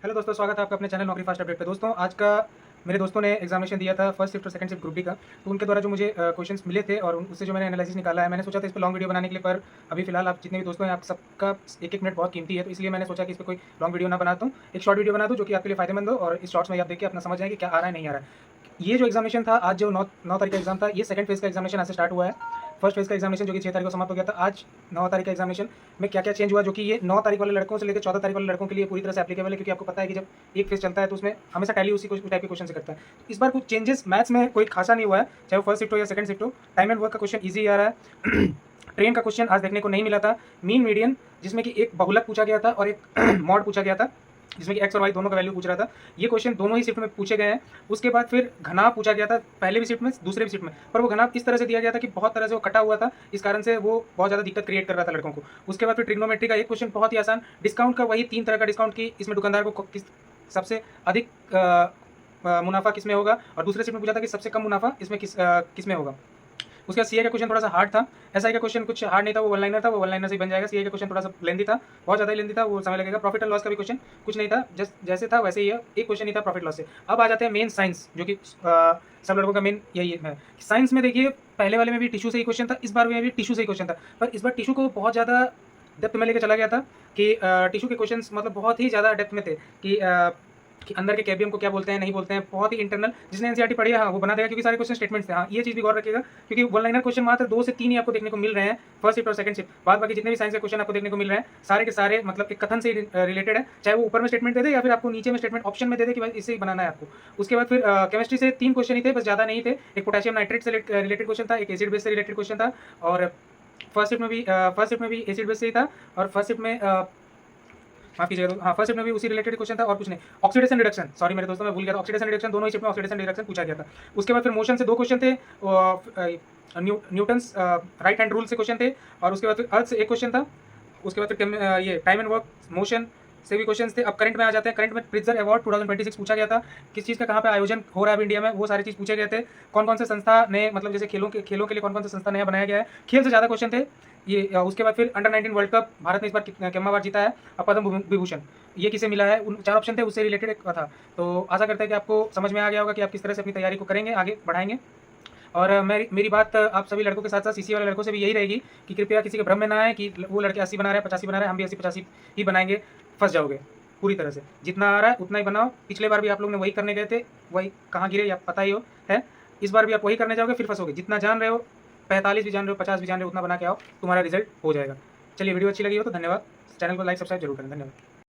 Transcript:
Hello दोस्तों, स्वागत है आपका अपने चैनल नौकरी फास्ट अपडेट पे। दोस्तों, आज का मेरे दोस्तों ने एग्जामिनेशन दिया था फर्स्ट शिफ्ट और सेकंड शिफ्ट ग्रुप डी का। तो उनके द्वारा जो मुझे क्वेश्चंस मिले थे और उससे जो मैंने एनालिसिस निकाला है, मैंने सोचा था इस पे लॉन्ग वीडियो बनाने के लिए, पर अभी फिलहाल आप जितने भी दोस्तों हैं, आप सबका एक एक मिनट बहुत कीमती है, तो इसलिए मैंने सोचा कि इस पर कोई लॉन्ग वीडियो ना बनाता हूँ, एक शॉर्ट वीडियो बना दूँ जो कि आपके लिए फायदेमंद हो, और इस शॉर्ट्स में आप देखिए अपना समझ जाए कि क्या आ रहा है नहीं आ रहा है। ये जो एग्जामिनेशन था, आज जो 9 तारीख का एग्जाम था, ये सेकंड फेज़ का एग्जामिनेशन आज से स्टार्ट हुआ है। फर्स्ट फेज़ का एग्जामिनेशन जो कि 6 तारीख को समाप्त हो गया था, आज 9 तारीख का एग्जामिनेशन में क्या-क्या चेंज हुआ, जो कि ये 9 तारीख वाले लड़कों से लेकर 14 तारीख वाले लड़कों के लिए पूरी तरह से एप्लीकेबल है, क्योंकि आपको पता है कि जब एक फेज़ चलता है तो उसमें हमेशा टैली उसी टाइप के क्वेश्चन से करता है। इस बार कुछ चेंजेस मैथ्स में कोई खासा नहीं हुआ है, चाहे वो फर्स्ट शिफ्ट हो या सेकंड शिफ्ट हो। टाइम एंड वर्क का क्वेश्चन ईज़ी आ रहा है। ट्रेन का क्वेश्चन आज देखने को नहीं मिला था। मीन मीडियन, जिसमें कि एक बहुलक पूछा गया था और एक मॉड पूछा गया था, जिसमें कि एक्स और वाई दोनों का वैल्यू पूछ रहा था। ये क्वेश्चन दोनों ही शिफ्ट में पूछे गए हैं। उसके बाद फिर घनाभ पूछा गया था, पहले भी शिफ्ट में, दूसरे भी शिफ्ट में, पर वो घनाभ इस तरह से दिया गया था कि बहुत तरह से वो कटा हुआ था, इस कारण से वो बहुत ज़्यादा दिक्कत क्रिएट कर रहा था लड़कों को। उसके बाद फिर ट्रिग्नोमेट्री का एक क्वेश्चन बहुत ही आसान, डिस्काउंट का वही 3 तरह का डिस्काउंट की इसमें दुकानदार को किस सबसे अधिक मुनाफा किस में होगा, और दूसरे शिफ्ट में पूछा था कि सबसे कम मुनाफा इसमें किस में होगा। उसके बाद सीए का क्वेश्चन थोड़ा सा हार्ड था। एसआई का क्वेश्चन कुछ हार्ड नहीं था, वो वन लाइनर था, वो वन लाइनर से ही बन जाएगा। सीए का क्वेश्चन थोड़ा सा लेंदी था, बहुत ज़्यादा लेंदी था, वो समय लगेगा। प्रॉफिट एंड लॉस का भी क्वेश्चन कुछ नहीं था, जैसे था वैसे ही है, एक क्वेश्चन नहीं था प्रॉफिट लॉस से। अब आ जाते हैं मेन साइंस, जो कि सब लड़कों का मेन यही है। साइंस में देखिए, पहले वाले में भी टिश्यू से ही क्वेश्चन था, इस बार में भी टिश्यू से ही क्वेश्चन था, पर इस बार टिश्यू को बहुत ज़्यादा डेप्थ में लेकर चला गया था कि टिश्यू के क्वेश्चन मतलब बहुत ही ज़्यादा डेप्थ में थे कि अंदर के कैबियम को क्या बोलते हैं, नहीं बोलते हैं, बहुत ही इंटरनल। जिसने एनसीईआरटी पढ़ी है, हाँ, वो बना देगा, क्योंकि सारे क्वेश्चन स्टेटमेंट्स थे। हाँ, ये चीज़ भी गौर रखिएगा, क्योंकि वन लाइनर क्वेश्चन मात्र 2 से 3 ही आपको देखने को मिल रहे हैं फर्स्ट शिफ्ट और सेकंड शिफ्ट। बाद बाकी जितने भी साइंस के क्वेश्चन आपको देखने को मिल रहे हैं, सारे के सारे मतलब एक कथन से रिलेटेड है, चाहे वो ऊपर में स्टेटमेंट दे दे या फिर आपको नीचे में स्टेटमेंट ऑप्शन में दे दे कि भाई इसे ही बनाना है आपको। उसके बाद फिर केमिस्ट्री से 3 क्वेश्चन ही थे, बस ज़्यादा नहीं थे। एक पोटेशियम नाइट्रेट से रिलेटेड क्वेश्चन था, एक एसिड बेस से रिलेटेड क्वेश्चन था, और फर्स्ट शिफ्ट में भी एसिड बेस से ही था, और फर्स्ट शिफ्ट में माफ कीजिएगा, हाँ, फर्स्ट शिफ्ट में भी उसी रिलेटेड क्वेश्चन था और कुछ नहीं। ऑक्सीडेशन रिडक्शन, सॉरी मेरे दोस्तों, मैं भूल गया था, ऑक्सीडेशन रिडक्शन, दोनों ही शिफ्ट में ऑक्सीडेशन रिडक्शन पूछा गया था। उसके बाद फिर मोशन से 2 क्वेश्चन थे, न्यूटन्स राइट हैंड रूल से क्वेश्चन थे, और उसके बाद फिर अर्थ से एक क्वेश्चन था। उसके बाद फिर ये टाइम एंड वर्क मोशन से भी क्वेश्चन थे। अब करंट में आ जाते हैं। करंट में प्रिट्जर अवार्ड 2026 पूछा गया था, किस चीज़ का कहाँ पे आयोजन हो रहा है इंडिया में, वो सारी चीज़ पूछे गए थे। कौन कौन से संस्था ने, मतलब जैसे खेलों के लिए कौन कौन सा संस्था नया बनाया गया है, खेल से ज़्यादा क्वेश्चन थे ये। उसके बाद फिर अंडर 19 वर्ल्ड कप भारत ने इस बार कितना बार जीता है, अब पद्म विभूषण ये किसे मिला है, उन 4 ऑप्शन थे, उससे रिलेटेड एक था। तो आशा करते हैं कि आपको समझ में आ गया होगा कि आप किस तरह से अपनी तैयारी को करेंगे, आगे बढ़ाएंगे। और मेरी बात आप सभी लड़कों के साथ साथ सीसी वाले लड़कों से भी यही रहेगी कि कृपया किसी के भ्रम में ना आए कि वो लड़के 80 बना रहे हैं, 85 बना रहे हैं, हम भी 80-85 ही बनाएंगे। फंस जाओगे पूरी तरह से। जितना आ रहा है उतना ही बनाओ। पिछले बार भी आप लोग ने वही करने गए थे, वही कहाँ गिरे या पता ही हो है। इस बार भी आप वही करने जाओगे, फिर फंसोगे। जितना जान रहे हो, 45 भी जान रहे हो, 50 भी जान रहे हो, उतना बना के आओ, तुम्हारा रिजल्ट हो जाएगा। चलिए, वीडियो अच्छी लगी हो तो धन्यवाद। चैनल को लाइक सब्सक्राइब जरूर करें। धन्यवाद।